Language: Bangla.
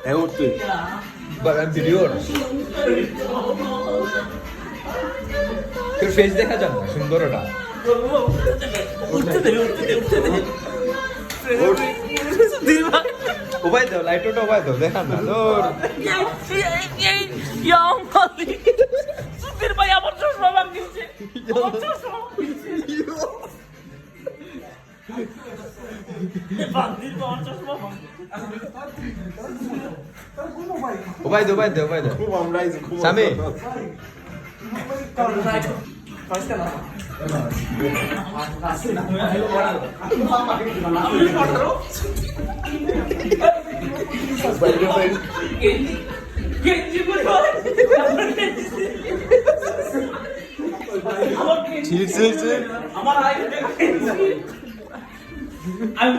হ্যাঁ উঠতে বাগান ভিডিও তোর ফেস দেখা যান না সুন্দর ওটা উপায় দাও লাইট ওটা উপায় দাও দেখা না তোর সুধীর ভাই আমার চশমা ভাঙছে আমার চশমা বান্দির তো আমার চশমা উপায় দাও উপায় দাও উপায় দাও খুব আমরাই খুব স্বামী আমার আমি